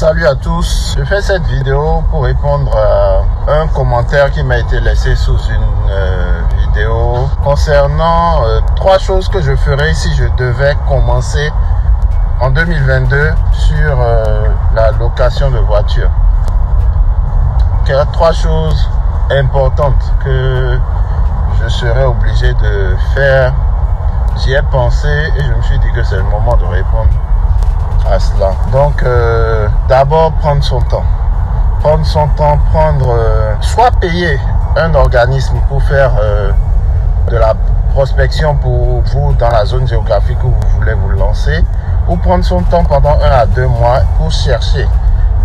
Salut à tous, je fais cette vidéo pour répondre à un commentaire qui m'a été laissé sous une vidéo concernant 3 choses que je ferais si je devais commencer en 2022 sur la location de voitures. Il y a 3 choses importantes que je serais obligé de faire. J'y ai pensé et je me suis dit que c'est le moment de répondre à cela. Donc d'abord prendre son temps, soit payer un organisme pour faire de la prospection pour vous dans la zone géographique où vous voulez vous lancer, ou prendre son temps pendant 1 à 2 mois pour chercher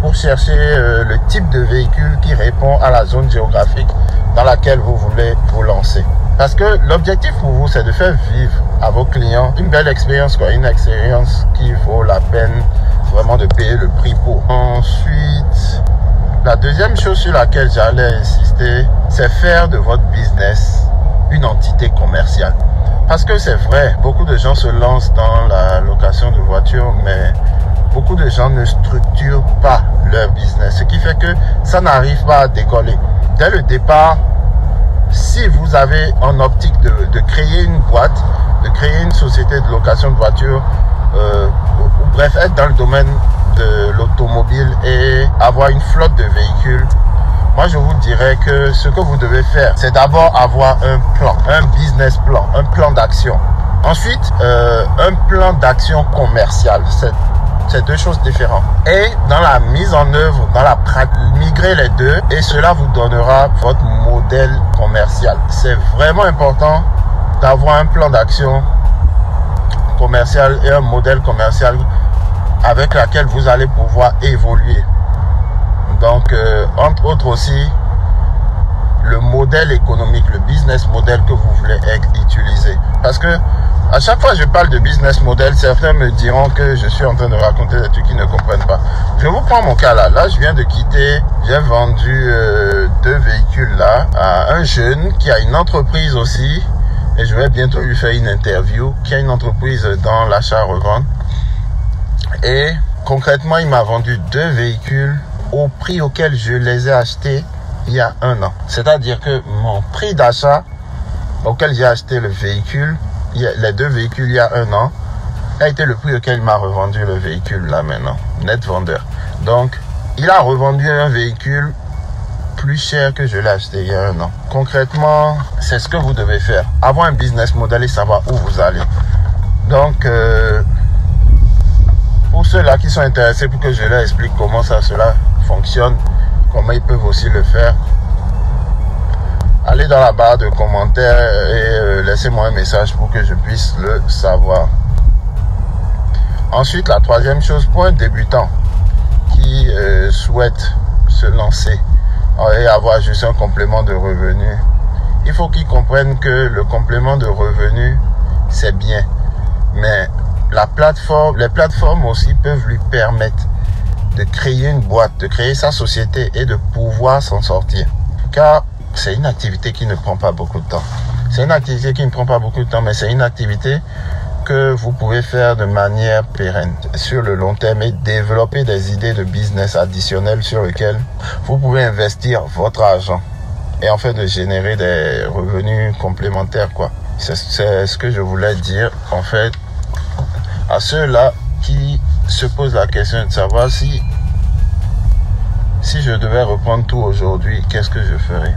le type de véhicule qui répond à la zone géographique dans laquelle vous voulez vous lancer. Parce que l'objectif pour vous, c'est de faire vivre à vos clients une belle expérience, une expérience qui vaut la peine vraiment de payer le prix pour. Ensuite, la deuxième chose sur laquelle j'allais insister, c'est faire de votre business une entité commerciale. Parce que c'est vrai, beaucoup de gens se lancent dans la location de voitures, mais beaucoup de gens ne structurent pas leur business, ce qui fait que ça n'arrive pas à décoller. Dès le départ, si vous avez en optique de créer une boîte, de créer une société de location de voitures, bref, être dans le domaine de l'automobile et avoir une flotte de véhicules, moi je vous dirais que ce que vous devez faire, c'est d'abord avoir un plan, un business plan, un plan d'action. Ensuite, un plan d'action commercial. C'est 2 choses différentes. Et dans la mise en œuvre, dans la pratique, migrez les 2 et cela vous donnera votre modèle commercial. C'est vraiment important d'avoir un plan d'action commercial et un modèle commercial avec lequel vous allez pouvoir évoluer. Donc, entre autres aussi, le modèle économique, le business model que vous voulez utiliser. Parce que à chaque fois que je parle de business model, certains me diront que je suis en train de raconter des trucs qu'ils ne comprennent pas. Je vous prends mon cas là. Là, je viens de quitter, j'ai vendu 2 véhicules là à un jeune qui a une entreprise aussi. Et je vais bientôt lui faire une interview, qui a une entreprise dans l'achat-revente. Et concrètement, il m'a vendu 2 véhicules au prix auquel je les ai achetés il y a 1 an. C'est-à-dire que mon prix d'achat auquel j'ai acheté le véhicule, les 2 véhicules il y a 1 an, a été le prix auquel il m'a revendu le véhicule là maintenant, net vendeur. Donc, il a revendu un véhicule plus cher que je l'ai acheté il y a 1 an. Concrètement, c'est ce que vous devez faire. Avoir un business model et savoir où vous allez. Donc, pour ceux-là qui sont intéressés pour que je leur explique comment cela fonctionne, comment ils peuvent aussi le faire, allez dans la barre de commentaires et laissez-moi un message pour que je puisse le savoir. Ensuite, la 3e chose, pour un débutant qui souhaite se lancer et avoir juste un complément de revenus, il faut qu'il comprenne que le complément de revenus, c'est bien. Mais les plateformes aussi peuvent lui permettre de créer une boîte, de créer sa société et de pouvoir s'en sortir. Car c'est une activité qui ne prend pas beaucoup de temps. C'est une activité qui ne prend pas beaucoup de temps, mais c'est une activité que vous pouvez faire de manière pérenne sur le long terme et développer des idées de business additionnelles sur lesquelles vous pouvez investir votre argent et en fait de générer des revenus complémentaires, quoi. C'est ce que je voulais dire en fait à ceux-là qui se posent la question de savoir si je devais reprendre tout aujourd'hui, qu'est-ce que je ferais.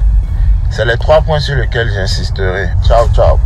C'est les 3 points sur lesquels j'insisterai. Ciao, ciao.